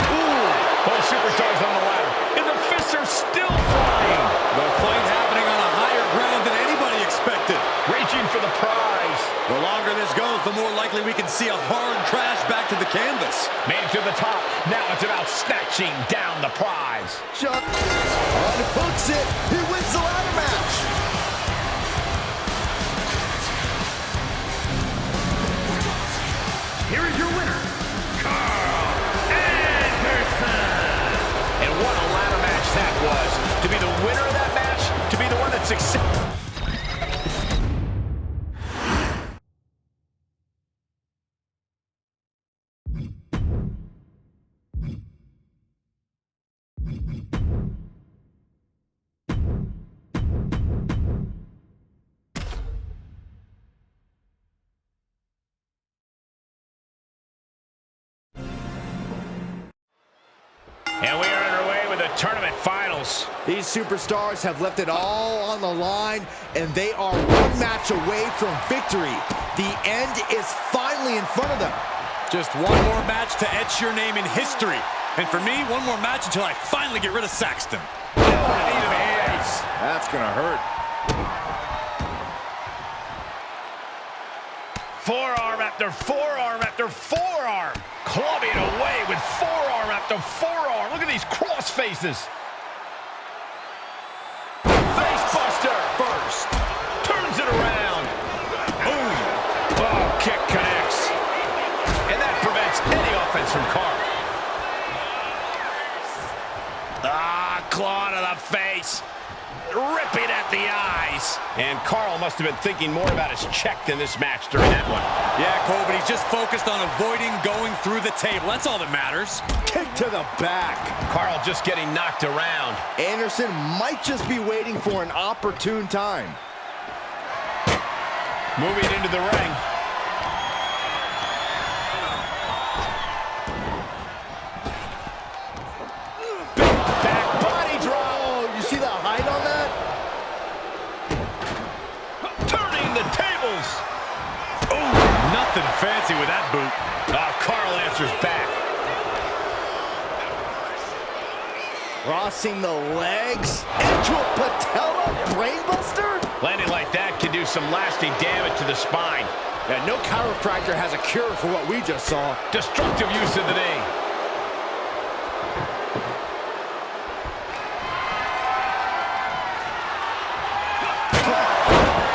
Ooh, both superstars on the ladder, and the fists are still flying. The fight happening on a higher ground than anybody expected. Reaching for the prize. The longer this this goes, the more likely we can see a hard crash back to the canvas. Made it to the top. Now it's about snatching down the prize. Chuck unhooks it. He wins the ladder match. Here is your winner, Carl Anderson. And what a ladder match that was. To be the winner of that match, to be the one that succeeded. And we are underway with the tournament finals. These superstars have left it all on the line, and they are one match away from victory. The end is finally in front of them. Just one more match to etch your name in history. And for me, one more match until I finally get rid of Saxton. That's gonna hurt. Forearm after forearm after forearm. Clubbing away with forearm after forearm. Look at these cross faces. Face buster first. Turns it around. Boom. Oh, kick connects. And that prevents any offense from Carl. Claw to the face. Ripping at the eyes. And Carl must have been thinking more about his check than this match during that one. Yeah, Cole, but he's just focused on avoiding going through the table. That's all that matters. Kick to the back. Carl just getting knocked around. Anderson might just be waiting for an opportune time. Moving into the ring. Nothing fancy with that boot. Carl answers back. Crossing the legs into a patella brainbuster. Landing like that can do some lasting damage to the spine. Yeah, no chiropractor has a cure for what we just saw. Destructive use of the knee.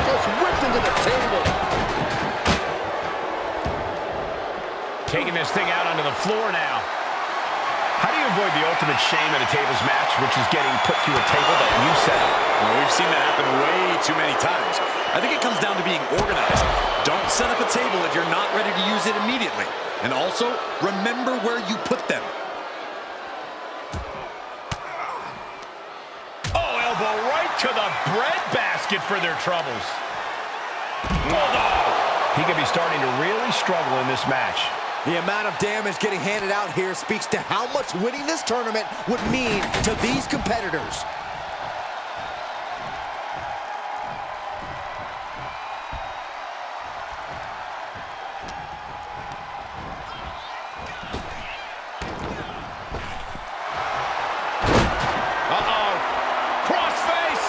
Just whipped into the table. Taking this thing out onto the floor now. How do you avoid the ultimate shame at a tables match, which is getting put through a table that you set up? Well, we've seen that happen way too many times. I think it comes down to being organized. Don't set up a table if you're not ready to use it immediately. And also, remember where you put them. Oh, elbow right to the breadbasket for their troubles. Bulldog. He could be starting to really struggle in this match. The amount of damage getting handed out here speaks to how much winning this tournament would mean to these competitors. Crossface!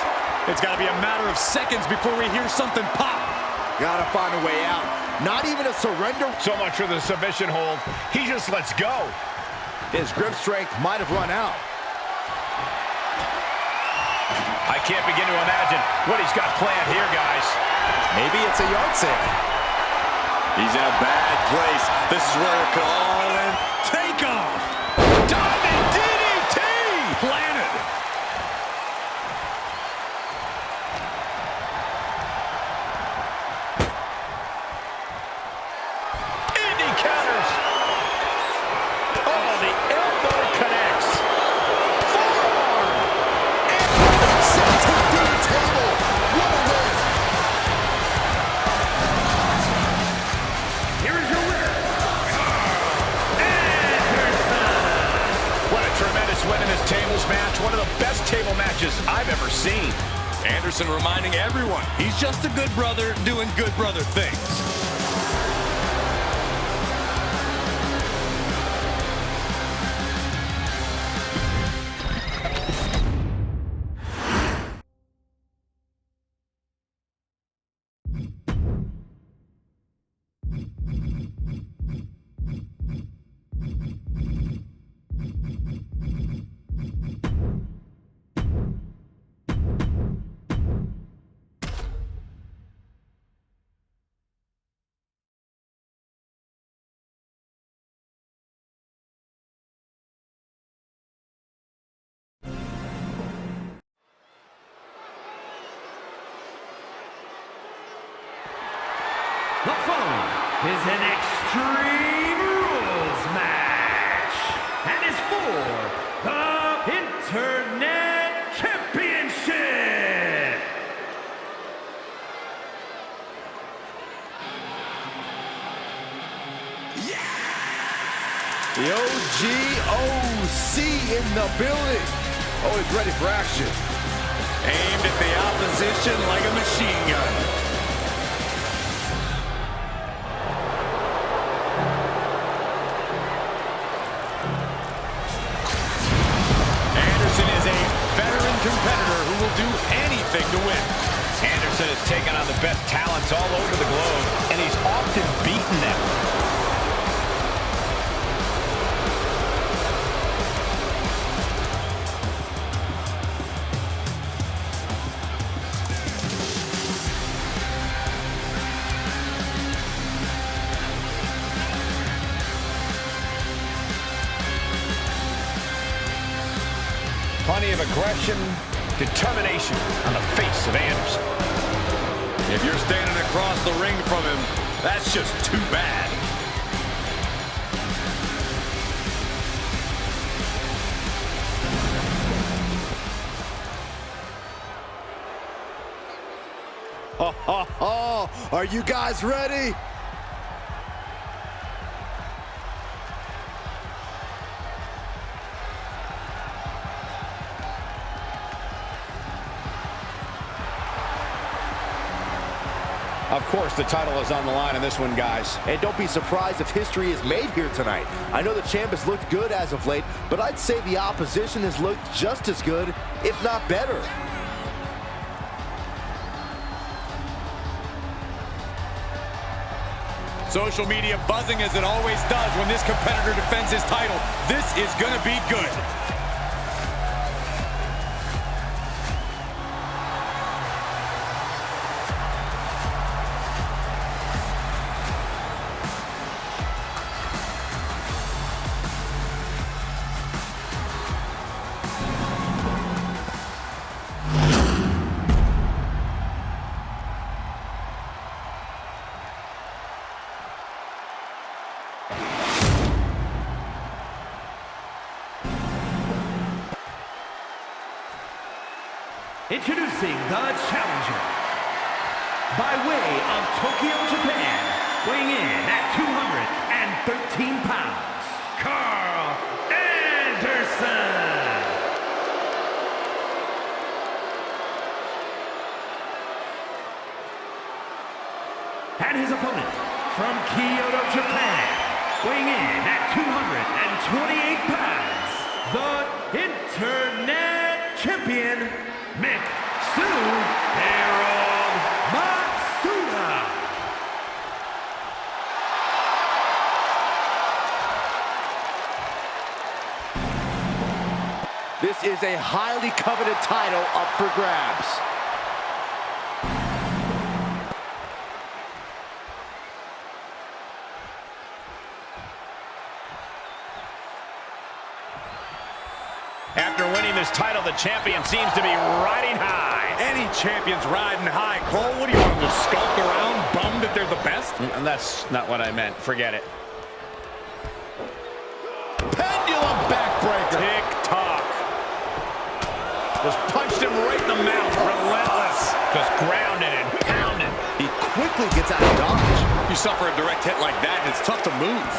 It's got to be a matter of seconds before we hear something pop. Gotta find a way out. Not even a surrender. So much for the submission hold. He just lets go. His grip strength might have run out. I can't begin to imagine what he's got planned here, guys. Maybe it's a yard sale. He's in a bad place. This is where it could all end. Take off. Diving DDT! Planted. Indy counters. Oh, the elbow connects. Forearm. And sent him through the table. What a win. Here is your winner, Carl Anderson. What a tremendous win in this tables match. One of the best table matches I've ever seen. Anderson reminding everyone he's just a good brother doing good brother things. The following is an Extreme Rules match and is for the Internet Championship. The OGOC in the building. Oh, he's ready for action. Aimed at the opposition like a machine gun. Anderson is a veteran competitor who will do anything to win. Anderson has taken on the best talents all over the globe, and he's often beaten them. Plenty of aggression, determination on the face of Anderson. If you're standing across the ring from him, that's just too bad. Are you guys ready? Of course, the title is on the line in this one, guys. And don't be surprised if history is made here tonight. I know the champ has looked good as of late, but I'd say the opposition has looked just as good, if not better. Social media buzzing as it always does when this competitor defends his title. This is gonna be good. Introducing the challenger, by way of Tokyo, Japan, weighing in at 213 pounds, Carl Anderson. And his opponent, from Kyoto, Japan, weighing in at 228 pounds, the Internet Champion, Mitsuharu Matsuda. This is a highly coveted title up for grabs. After winning this title, the champion seems to be riding high. Any champion's riding high. Cole, what do you want them to skulk around, bummed that they're the best? That's not what I meant. Forget it. Pendulum backbreaker. Tick-tock. Just punched him right in the mouth. Relentless. Just grounded and pounded. He quickly gets out of dodge. You suffer a direct hit like that, and it's tough to move.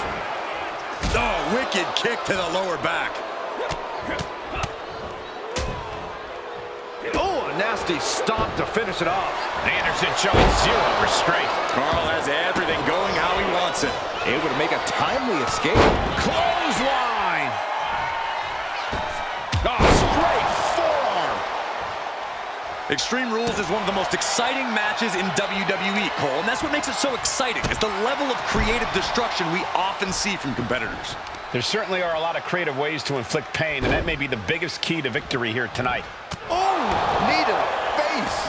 Oh, wicked kick to the lower back. Oh, a nasty stomp to finish it off. Anderson showing zero restraint. Carl has everything going how he wants it. Able to make a timely escape. Clothesline. Oh, straight forearm. Extreme Rules is one of the most exciting matches in WWE, Cole, and that's what makes it so exciting, is the level of creative destruction we often see from competitors. There certainly are a lot of creative ways to inflict pain, and that may be the biggest key to victory here tonight. Oh, knee to the face.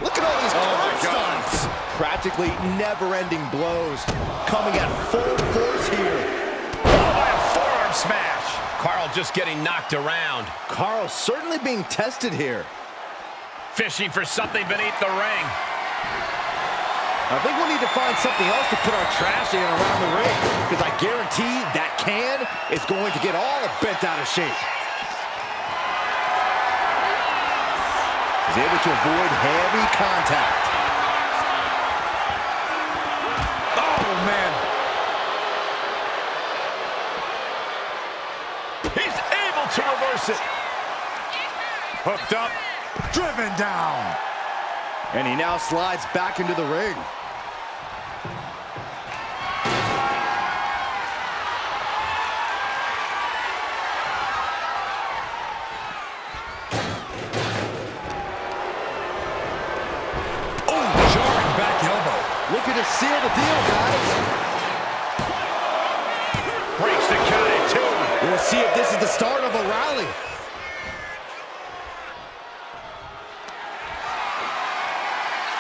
Look at all these stunts. Practically never-ending blows coming at full force here. Oh, by a forearm smash. Carl just getting knocked around. Carl certainly being tested here. Fishing for something beneath the ring. I think we'll need to find something else to put our trash in around the ring, because I guarantee that can is going to get all bent out of shape. He's able to avoid heavy contact. Oh, man. He's able to reverse it. Hooked up, driven down. And he now slides back into the ring. Looking to seal the deal, guys. Breaks the count at 2. We'll see if this is the start of a rally.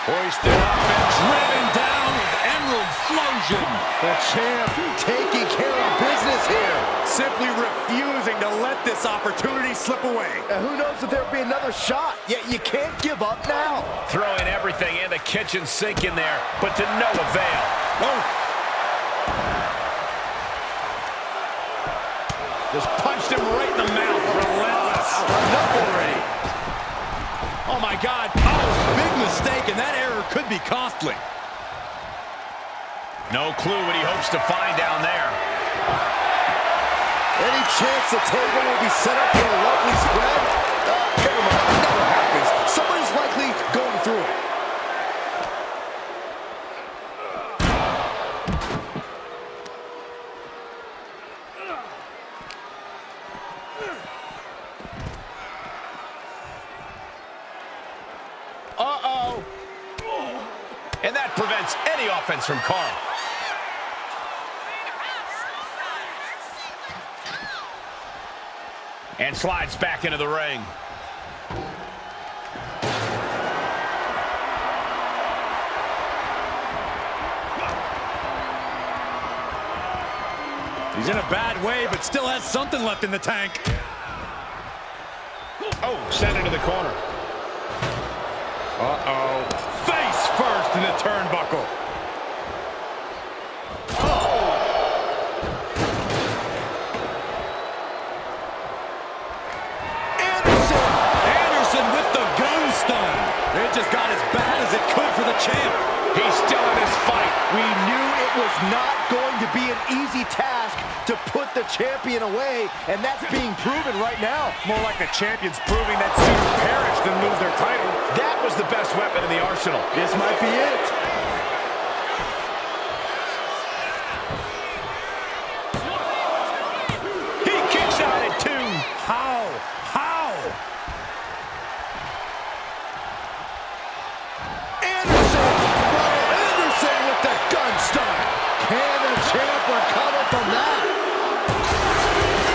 Hoisted up and driven down with Emerald Flosion. The champ taking care of business here. Simply refusing to let this opportunity slip away. And who knows if there'll be another shot, yet you can't give up now. Throwing everything in the kitchen sink in there, but to no avail. Oh. Just punched him right in the mouth. Relentless. Enough already. Oh, my God. Oh, big mistake, and that error could be costly. No clue what he hopes to find down there. Any chance the table will be set up for a lovely spread? Never mind, it never happens. Somebody's likely going through it. Uh-oh. And that prevents any offense from Carl. And slides back into the ring. He's in a bad way, but still has something left in the tank. Oh, sent into the corner. Uh-oh. Face first in the turnbuckle. Anderson with the gun stun. It just got as bad as it could for the champ. He's still in this fight. We knew it was not going to be an easy task to put the champion away, and that's being proven right now. More like the champions proving that sooner perish than lose their title. That was the best weapon in the arsenal. This might be it. He kicks out at 2. How? Anderson with the gun stun. Can the champ recover from that?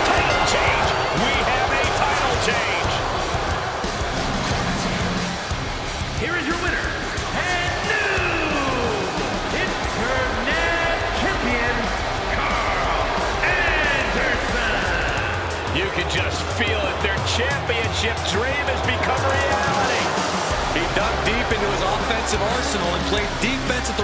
Title change. We have a title change. Here is your winner, and new Internet Champion, Carl Anderson. You can just feel it. Their championship dream has become reality. He dug deep into his offensive arsenal and played defense at the